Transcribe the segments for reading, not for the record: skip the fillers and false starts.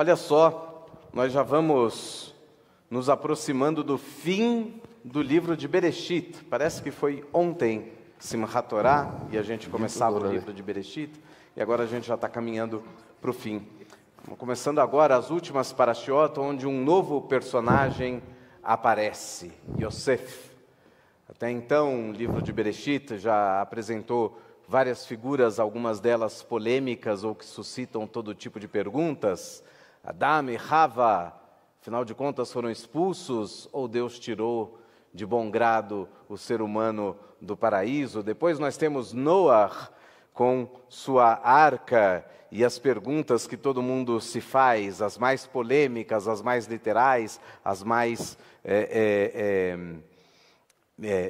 Olha só, nós já vamos nos aproximando do fim do livro de Bereshit. Parece que foi ontem Simchat Torah e a gente começava o livro de Bereshit e agora a gente já está caminhando para o fim. Começando agora as últimas parashiot, onde um novo personagem aparece, Yosef. Até então, o livro de Bereshit já apresentou várias figuras, algumas delas polêmicas ou que suscitam todo tipo de perguntas. Adão e Hava, afinal de contas, foram expulsos ou Deus tirou de bom grado o ser humano do paraíso? Depois nós temos Noah com sua arca e as perguntas que todo mundo se faz, as mais polêmicas, as mais literais, as mais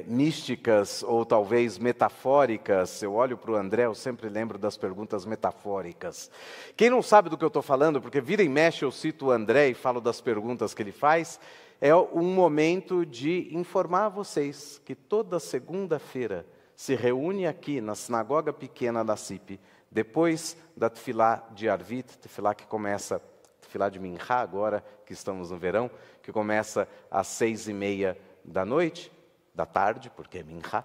místicas ou talvez metafóricas. Eu olho para o André, eu sempre lembro das perguntas metafóricas. Quem não sabe do que eu estou falando, porque vira e mexe eu cito o André e falo das perguntas que ele faz, é um momento de informar a vocês que toda segunda-feira se reúne aqui na sinagoga pequena da CIP, depois da Tefilá de Arvit, Tefilá que começa, Tefilá de Minchá agora, que estamos no verão, que começa às 6:30 da noite, da tarde, porque é Minchá.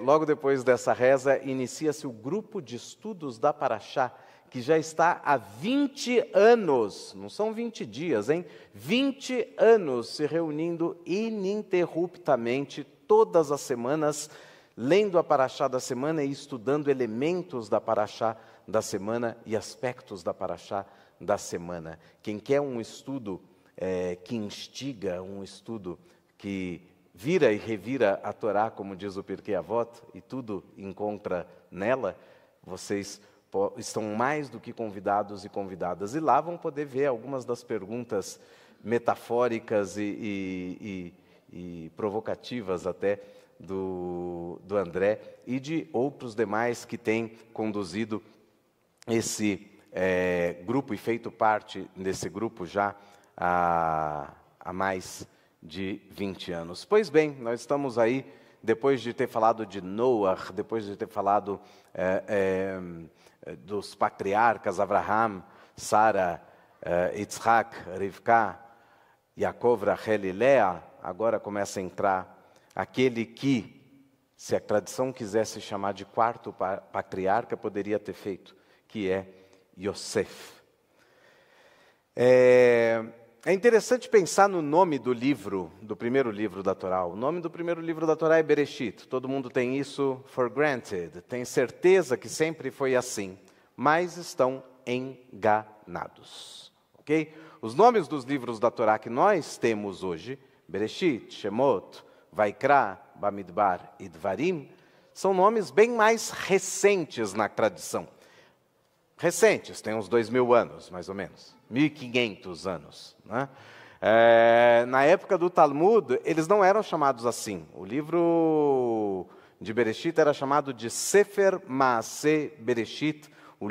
Logo depois dessa reza, inicia-se o grupo de estudos da Parashá, que já está há 20 anos, não são 20 dias, hein? 20 anos se reunindo ininterruptamente, todas as semanas, lendo a Parashá da semana e estudando elementos da Parashá da semana e aspectos da Parashá da semana. Quem quer um estudo que instiga, um estudo que vira e revira a Torá, como diz o Pirkei Avot, e tudo encontra nela, vocês estão mais do que convidados e convidadas. E lá vão poder ver algumas das perguntas metafóricas e provocativas até do André e de outros demais que têm conduzido esse grupo e feito parte desse grupo já há mais de 20 anos. Pois bem, nós estamos aí, depois de ter falado de Noah, depois de ter falado dos patriarcas Abraham, Sara, Yitzhak, Rivka, Yaakov, Rachel e Leah, agora começa a entrar aquele que, se a tradição quisesse chamar de quarto patriarca, poderia ter feito, que é Yosef. É interessante pensar no nome do livro, do primeiro livro da Torá. O nome do primeiro livro da Torá é Bereshit. Todo mundo tem isso for granted, tem certeza que sempre foi assim, mas estão enganados. Ok? Os nomes dos livros da Torá que nós temos hoje, Bereshit, Shemot, Vaikra, Bamidbar e Dvarim, são nomes bem mais recentes na tradição. Recentes, tem uns 2000 anos, mais ou menos, 1500 anos. Né? Na época do Talmud, eles não eram chamados assim. O livro de Bereshit era chamado de Sefer Maaseh Bereshit, o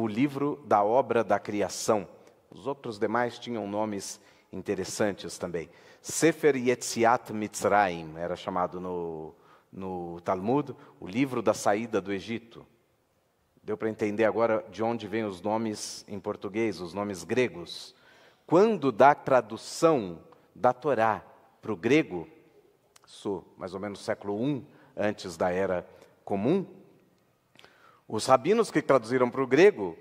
livro da obra da criação. Os outros demais tinham nomes interessantes também. Sefer Yetziat Mitzrayim era chamado no Talmud, o livro da saída do Egito. Deu para entender agora de onde vêm os nomes em português, os nomes gregos. Quando da tradução da Torá para o grego, isso mais ou menos século I, antes da Era Comum, os rabinos que traduziram para o grego,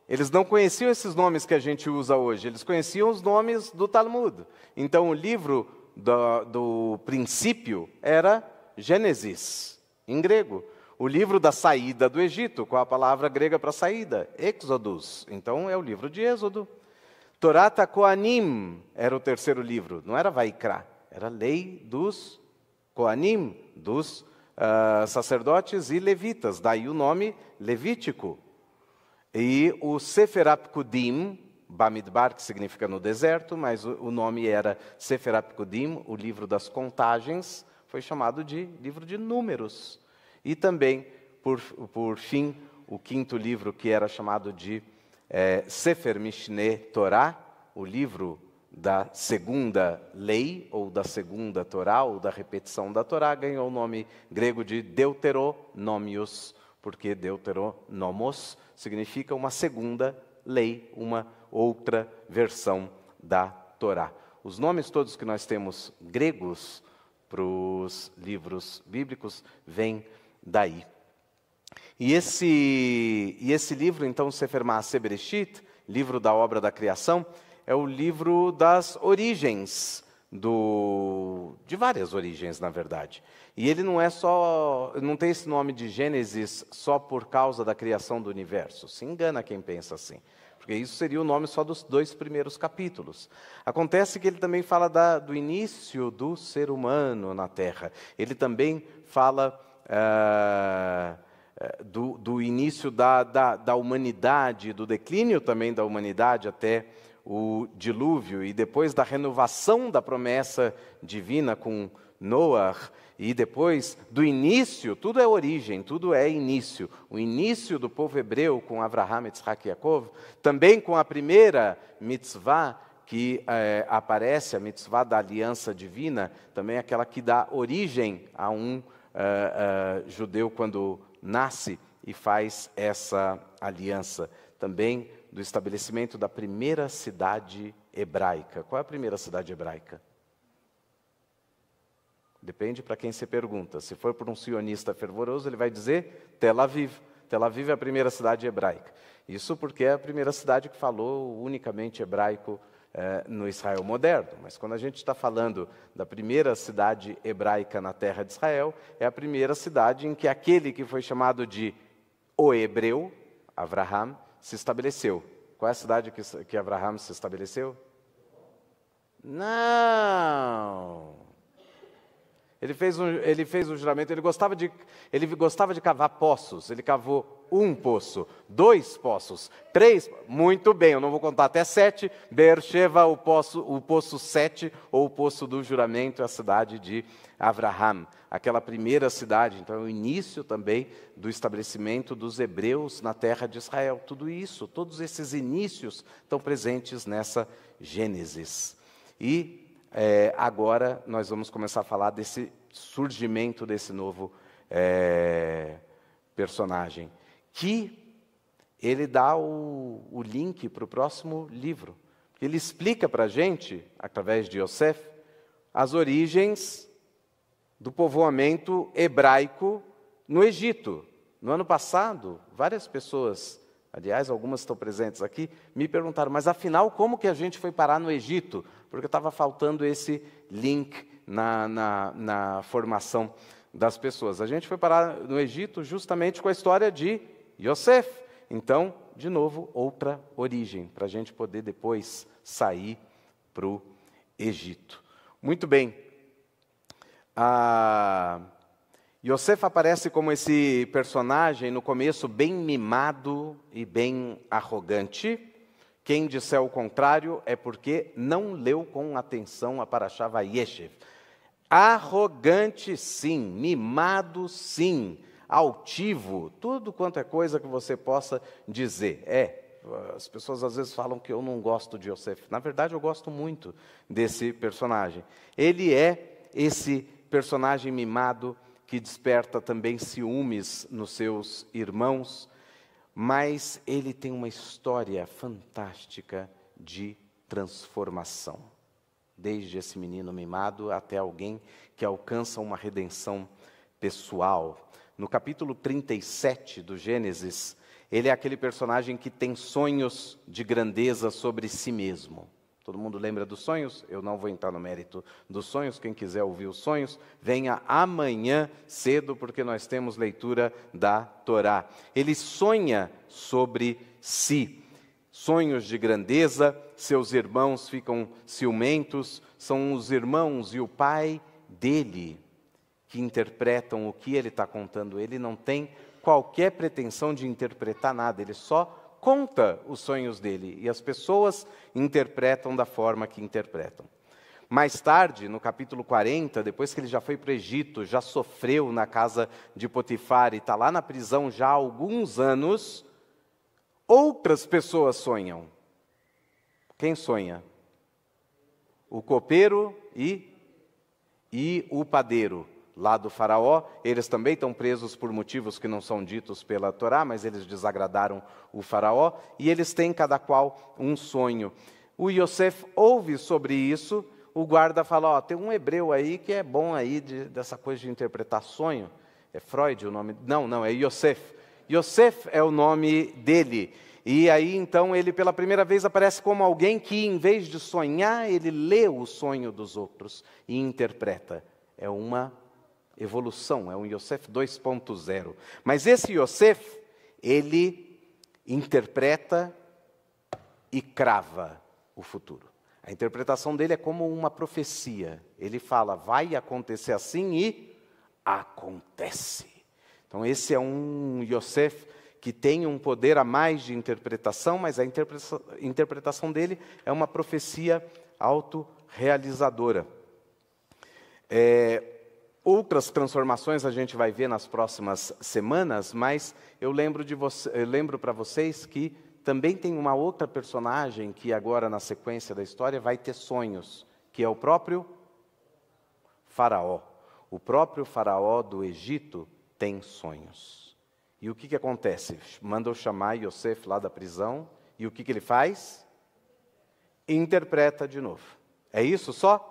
eles não conheciam esses nomes que a gente usa hoje, eles conheciam os nomes do Talmud. Então o livro do princípio era Gênesis, em grego. O livro da saída do Egito, qual a palavra grega para saída? Êxodos. Então é o livro de Êxodo. Torat HaKohanim era o terceiro livro. Não era Vaikra, era a lei dos Kohanim, dos sacerdotes e levitas. Daí o nome levítico. E o Sefer HaPekudim, Bamidbar, que significa no deserto, mas o nome era Sefer HaPekudim, o livro das contagens, foi chamado de livro de números. E também, por fim, o quinto livro que era chamado de Sefer Mishneh Torah, o livro da segunda lei, ou da segunda Torá, ou da repetição da Torá, ganhou o nome grego de Deuteronômios, porque Deuteronomos significa uma segunda lei, uma outra versão da Torá. Os nomes todos que nós temos gregos para os livros bíblicos vêm daí. E esse livro, então, Sefer Maaseh Bereshit, livro da obra da criação, é o livro das origens, de várias origens, na verdade. E ele não tem esse nome de Gênesis só por causa da criação do universo. Se engana quem pensa assim. Porque isso seria o nome só dos 2 primeiros capítulos. Acontece que ele também fala do início do ser humano na Terra. Ele também fala do início da humanidade, do declínio também da humanidade até o dilúvio, e depois da renovação da promessa divina com Noé, e depois do início, tudo é origem, tudo é início. O início do povo hebreu com Avraham, Yitzhak e Yaakov, também com a primeira mitzvah que aparece, a mitzvah da aliança divina, também aquela que dá origem a um judeu quando nasce e faz essa aliança. Também do estabelecimento da primeira cidade hebraica. Qual é a primeira cidade hebraica? Depende para quem você pergunta. Se for por um sionista fervoroso, ele vai dizer Tel Aviv. Tel Aviv é a primeira cidade hebraica. Isso porque é a primeira cidade que falou unicamente hebraico no Israel moderno. Mas quando a gente está falando da primeira cidade hebraica na terra de Israel, é a primeira cidade em que aquele que foi chamado de o hebreu, Avraham, se estabeleceu. Qual é a cidade que Avraham se estabeleceu? Não! Ele fez um juramento, ele gostava de cavar poços. Ele cavou 1 poço, 2 poços, 3, muito bem, eu não vou contar até 7. Beersheba, o poço 7, ou o poço do juramento, é a cidade de Avraham, aquela primeira cidade. Então é o início também do estabelecimento dos hebreus na terra de Israel. Tudo isso, todos esses inícios estão presentes nessa Gênesis. E agora nós vamos começar a falar desse surgimento desse novo personagem, que ele dá o link para o próximo livro. Ele explica para a gente, através de Yosef, as origens do povoamento hebraico no Egito. No ano passado, várias pessoas, aliás, algumas estão presentes aqui, me perguntaram, mas afinal, como que a gente foi parar no Egito? Porque estava faltando esse link na formação das pessoas. A gente foi parar no Egito justamente com a história de Yosef. Então, de novo, outra origem, para a gente poder depois sair para o Egito. Muito bem. Yosef aparece como esse personagem, no começo, bem mimado e bem arrogante. Quem disser o contrário é porque não leu com atenção a Parashá Vayeshev. Arrogante, sim. Mimado, sim. Altivo. Tudo quanto é coisa que você possa dizer. As pessoas às vezes falam que eu não gosto de Yosef. Na verdade, eu gosto muito desse personagem. Ele é esse personagem mimado que desperta também ciúmes nos seus irmãos, mas ele tem uma história fantástica de transformação. Desde esse menino mimado até alguém que alcança uma redenção pessoal. No capítulo 37 do Gênesis, ele é aquele personagem que tem sonhos de grandeza sobre si mesmo. Todo mundo lembra dos sonhos? Eu não vou entrar no mérito dos sonhos. Quem quiser ouvir os sonhos, venha amanhã cedo, porque nós temos leitura da Torá. Ele sonha sobre si. Sonhos de grandeza, seus irmãos ficam ciumentos, são os irmãos e o pai dele que interpretam o que ele está contando. Ele não tem qualquer pretensão de interpretar nada, ele só conta os sonhos dele, e as pessoas interpretam da forma que interpretam. Mais tarde, no capítulo 40, depois que ele já foi para o Egito, já sofreu na casa de Potifar e está lá na prisão já há alguns anos, outras pessoas sonham. Quem sonha? O copeiro e o padeiro. lá do faraó. Eles também estão presos por motivos que não são ditos pela Torá, mas eles desagradaram o faraó, e eles têm cada qual um sonho. O Yosef ouve sobre isso, o guarda fala, tem um hebreu aí que é bom aí dessa coisa de interpretar sonho. É Freud o nome? Não, é Yosef. Yosef é o nome dele. E aí, então, ele pela primeira vez aparece como alguém que, em vez de sonhar, ele lê o sonho dos outros e interpreta. É uma evolução, é um Yosef 2.0. Mas esse Yosef, ele interpreta e crava o futuro. A interpretação dele é como uma profecia. Ele fala, vai acontecer assim e acontece. Então esse é um Yosef que tem um poder a mais de interpretação, mas a interpretação dele é uma profecia autorrealizadora. Outras transformações a gente vai ver nas próximas semanas, mas eu lembro para vocês que também tem uma outra personagem que agora na sequência da história vai ter sonhos, que é o próprio faraó. O próprio faraó do Egito tem sonhos. E o que acontece? Mandam chamar Yosef lá da prisão, e o que ele faz? Interpreta de novo. É isso só?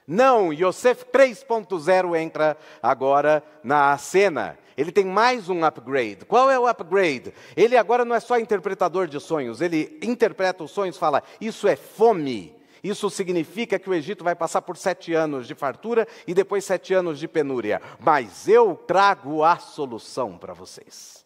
Não, Yosef 3.0 entra agora na cena. Ele tem mais um upgrade. Qual é o upgrade? Ele agora não é só interpretador de sonhos, ele interpreta os sonhos e fala, isso é fome. Isso significa que o Egito vai passar por 7 anos de fartura e depois 7 anos de penúria. Mas eu trago a solução para vocês.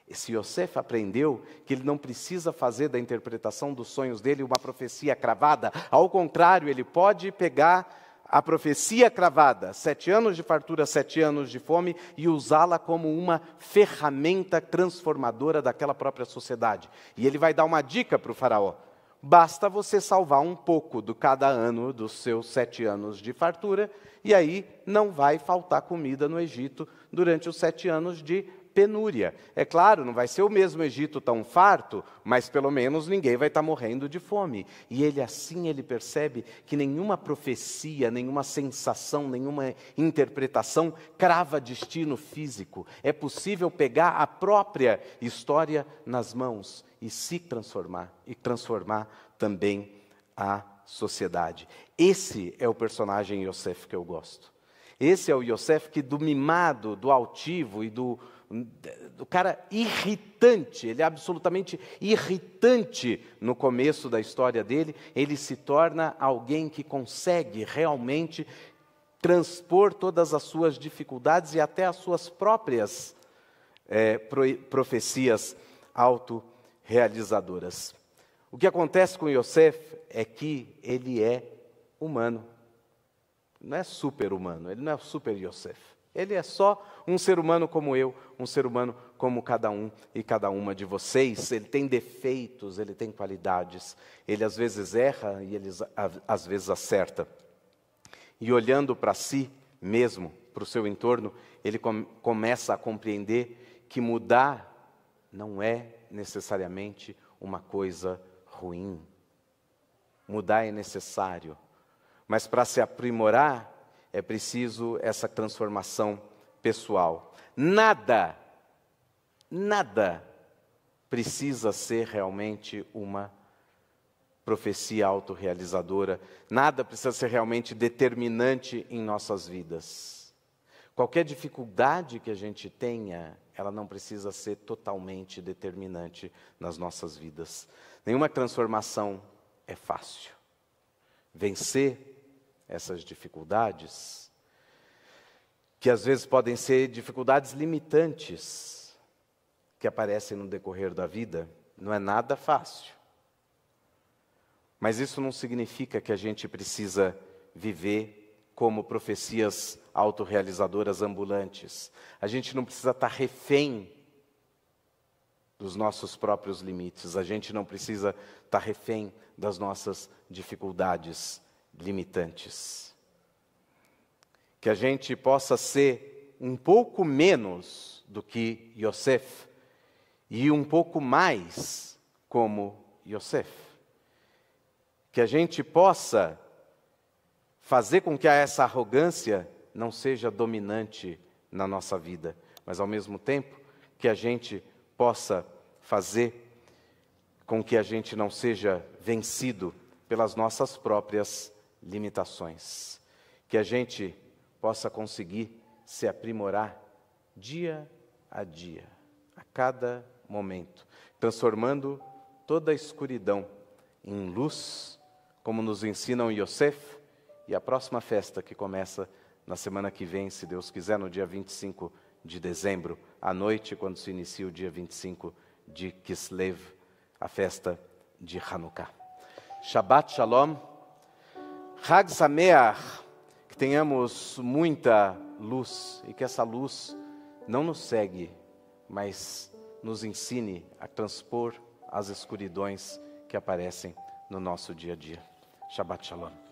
Esse Yosef aprendeu que ele não precisa fazer da interpretação dos sonhos dele uma profecia cravada. Ao contrário, ele pode pegar a profecia cravada, 7 anos de fartura, 7 anos de fome, e usá-la como uma ferramenta transformadora daquela própria sociedade. E ele vai dar uma dica para o faraó. Basta você salvar um pouco de cada ano dos seus 7 anos de fartura, e aí não vai faltar comida no Egito durante os 7 anos de penúria. É claro, não vai ser o mesmo Egito tão farto, mas pelo menos ninguém vai estar morrendo de fome. E ele percebe que nenhuma profecia, nenhuma sensação, nenhuma interpretação crava destino físico. É possível pegar a própria história nas mãos e se transformar, e transformar também a sociedade. Esse é o personagem Yosef que eu gosto. Esse é o Yosef que do mimado, do altivo e do cara irritante, ele é absolutamente irritante no começo da história dele, ele se torna alguém que consegue realmente transpor todas as suas dificuldades e até as suas próprias profecias autorrealizadoras. O que acontece com Yosef é que ele é humano, não é super-humano, ele não é o super Yosef. Ele é só um ser humano como eu, um ser humano como cada um e cada uma de vocês. Ele tem defeitos, ele tem qualidades. Ele às vezes erra e ele às vezes acerta. E olhando para si mesmo, para o seu entorno, ele começa a compreender que mudar não é necessariamente uma coisa ruim. Mudar é necessário. Mas para se aprimorar, é preciso essa transformação pessoal. Nada precisa ser realmente uma profecia autorrealizadora. Nada precisa ser realmente determinante em nossas vidas. Qualquer dificuldade que a gente tenha, ela não precisa ser totalmente determinante nas nossas vidas. Nenhuma transformação é fácil. Vencer essas dificuldades, que às vezes podem ser dificuldades limitantes, que aparecem no decorrer da vida, não é nada fácil. Mas isso não significa que a gente precisa viver como profecias autorrealizadoras ambulantes. A gente não precisa estar refém dos nossos próprios limites. A gente não precisa estar refém das nossas dificuldades limitantes. Que a gente possa ser um pouco menos do que Yosef e um pouco mais como Yosef. Que a gente possa fazer com que essa arrogância não seja dominante na nossa vida, mas ao mesmo tempo que a gente possa fazer com que a gente não seja vencido pelas nossas próprias limitações. Que a gente possa conseguir se aprimorar dia a dia, a cada momento, transformando toda a escuridão em luz, como nos ensinam Yosef e a próxima festa que começa na semana que vem, se Deus quiser, no dia 25 de dezembro, à noite, quando se inicia o dia 25 de Kislev, a festa de Hanukkah. Shabbat Shalom, Chag Sameach, que tenhamos muita luz e que essa luz não nos cegue, mas nos ensine a transpor as escuridões que aparecem no nosso dia a dia. Shabbat Shalom.